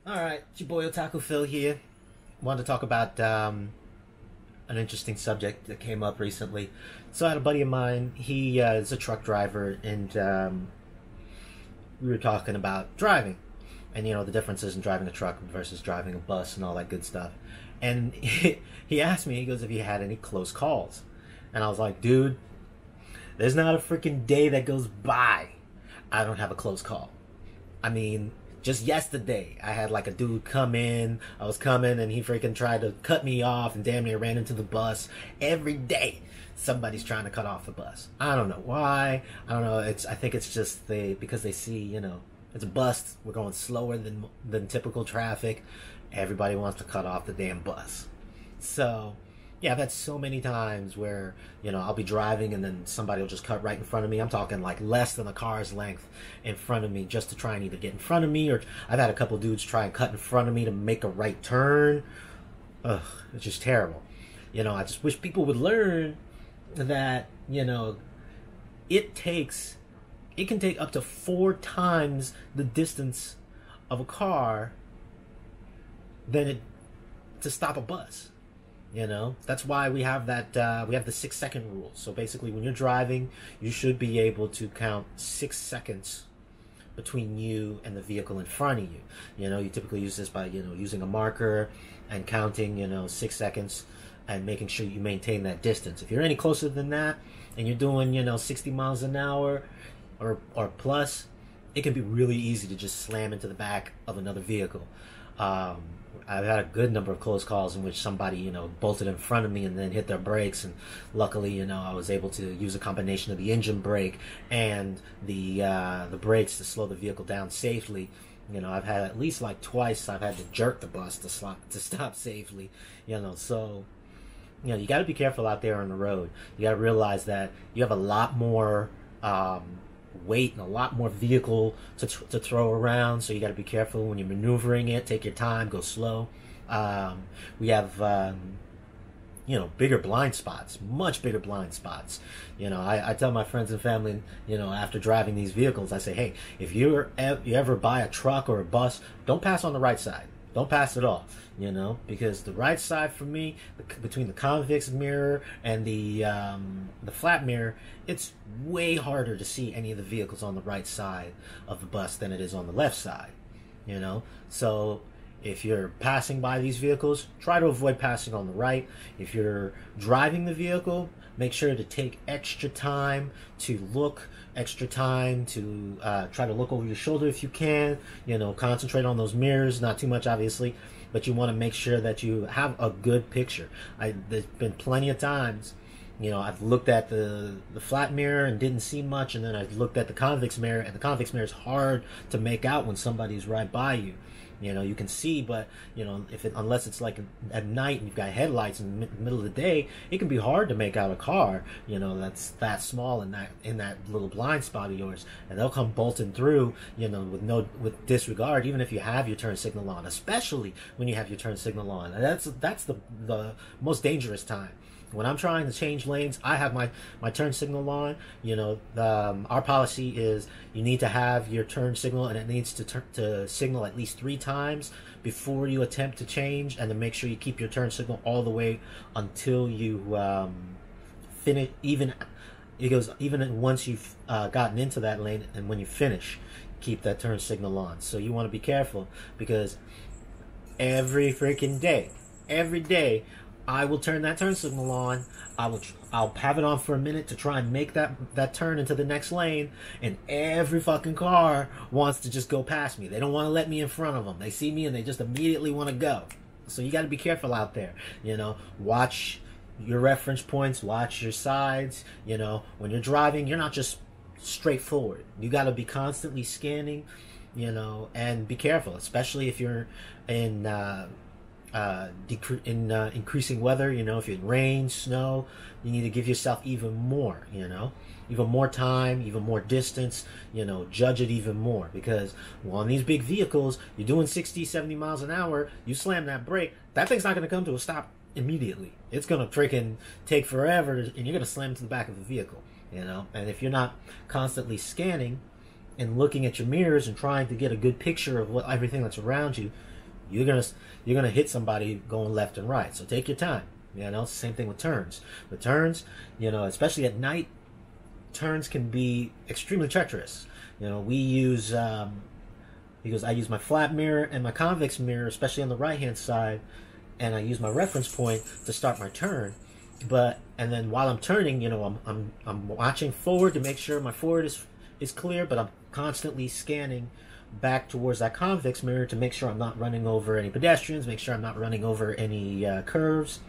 All right, it's your boy Otaku Phil here. Wanted to talk about an interesting subject that came up recently. So I had a buddy of mine. He is a truck driver, and we were talking about driving, and the differences in driving a truck versus driving a bus and all that good stuff. And he asked me, he goes, "Have you had any close calls?" And I was like, "Dude, there's not a freaking day that goes by I don't have a close call." I mean, just yesterday, I had like a dude come in. I was coming, and he freaking tried to cut me off, and damn near ran into the bus. Every day, somebody's trying to cut off the bus. I don't know why. I don't know. I think it's just because they see, it's a bus. We're going slower than typical traffic. Everybody wants to cut off the damn bus. So yeah, I've had so many times where, I'll be driving and then somebody will just cut right in front of me. I'm talking like less than a car's length in front of me just to try and either get in front of me, or I've had a couple dudes try and cut in front of me to make a right turn. Ugh, it's just terrible. I just wish people would learn that, it can take up to 4 times the distance of a car to stop a bus. That's why we have we have the 6-second rule. So basically, when you're driving, you should be able to count 6 seconds between you and the vehicle in front of you. You typically use this by, using a marker and counting, 6 seconds and making sure you maintain that distance. If you're any closer than that and you're doing, 60 miles an hour or plus, it can be really easy to just slam into the back of another vehicle. I've had a good number of close calls in which somebody, bolted in front of me and then hit their brakes, and luckily, I was able to use a combination of the engine brake and the brakes to slow the vehicle down safely. I've had at least like twice I've had to jerk the bus to stop safely. So you got to be careful out there on the road. You got to realize that you have a lot more weight and a lot more vehicle to throw around, so you got to be careful when you're maneuvering it. Take your time, go slow. We have bigger blind spots, much bigger blind spots. I tell my friends and family, after driving these vehicles, I say, hey, if you ever buy a truck or a bus, don't pass on the right side. Don't pass it off, because the right side for me, between the convex mirror and the flat mirror, it's way harder to see any of the vehicles on the right side of the bus than it is on the left side, So if you're passing by these vehicles, try to avoid passing on the right. If you're driving the vehicle, make sure to take extra time to look, extra time to try to look over your shoulder if you can. Concentrate on those mirrors, not too much obviously, but you want to make sure that you have a good picture. There's been plenty of times, I've looked at the flat mirror and didn't see much, and then I've looked at the convex mirror, and the convex mirror is hard to make out when somebody's right by you. You can see, but unless it's like at night and you've got headlights in the middle of the day, it can be hard to make out a car. That's that small in that little blind spot of yours, and they'll come bolting through. With disregard, even if you have your turn signal on, especially when you have your turn signal on. That's the most dangerous time. When I'm trying to change lanes, I have my turn signal on. Our policy is you need to have your turn signal, and it needs to signal at least 3 times before you attempt to change, and to make sure you keep your turn signal all the way until you finish. Even once you've gotten into that lane, and when you finish, keep that turn signal on. So you want to be careful, because every freaking day, I will turn that turn signal on. I'll have it on for a minute to try and make that turn into the next lane, and every fucking car wants to just go past me. They don't want to let me in front of them. They see me and they just immediately want to go. So you got to be careful out there. Watch your reference points, watch your sides. When you're driving, you're not just straightforward. You got to be constantly scanning, and be careful, especially if you're in increasing weather. If it rains, snow, you need to give yourself even more time, even more distance, judge it even more, because on these big vehicles, you're doing 60, 70 miles an hour, you slam that brake, that thing's not going to come to a stop immediately. It's going to freaking take forever, and you're going to slam into the back of the vehicle, and if you're not constantly scanning and looking at your mirrors and trying to get a good picture of everything that's around you, you're gonna hit somebody going left and right. So take your time. You know, it's the same thing with turns. With turns, you know, especially at night, turns can be extremely treacherous. You know, we use because I use my flat mirror and my convex mirror, especially on the right hand side, and I use my reference point to start my turn. And then while I'm turning, you know, I'm watching forward to make sure my forward is clear, but I'm constantly scanning back towards that convex mirror to make sure I'm not running over any pedestrians, make sure I'm not running over any curves.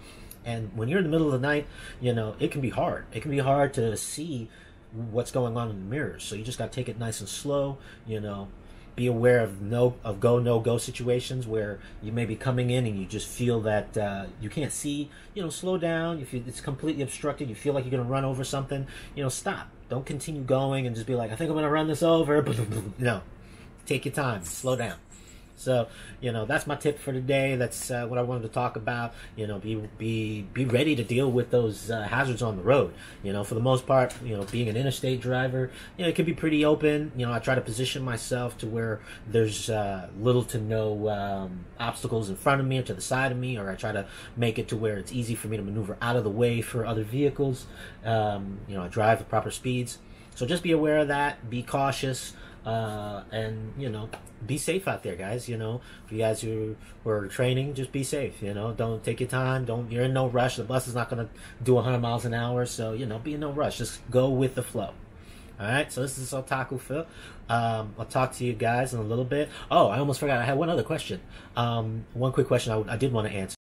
And when you're in the middle of the night, you know, it can be hard. It can be hard to see what's going on in the mirrors. So you just got to take it nice and slow, you know. Be aware of go no go situations where you may be coming in and you just feel that you can't see. You know, slow down. If it's completely obstructed, you feel like you're gonna run over something. You know, stop. Don't continue going and just be like, I think I'm gonna run this over. No, take your time. Slow down. So, you know, that's my tip for today. That's what I wanted to talk about. You know, be ready to deal with those hazards on the road. You know, for the most part, you know, being an interstate driver, you know, it can be pretty open. You know, I try to position myself to where there's little to no obstacles in front of me or to the side of me, or I try to make it to where it's easy for me to maneuver out of the way for other vehicles. You know, I drive at proper speeds. So just be aware of that. Be cautious. And you know, be safe out there, guys. You know, for you guys who are training, just be safe. You know, don't take your time. You're in no rush. The bus is not going to do 100 miles an hour, so you know, be in no rush. Just go with the flow. All right. So this is Otaku Phil. I'll talk to you guys in a little bit. Oh, I almost forgot. I had one other question. One quick question I did want to answer.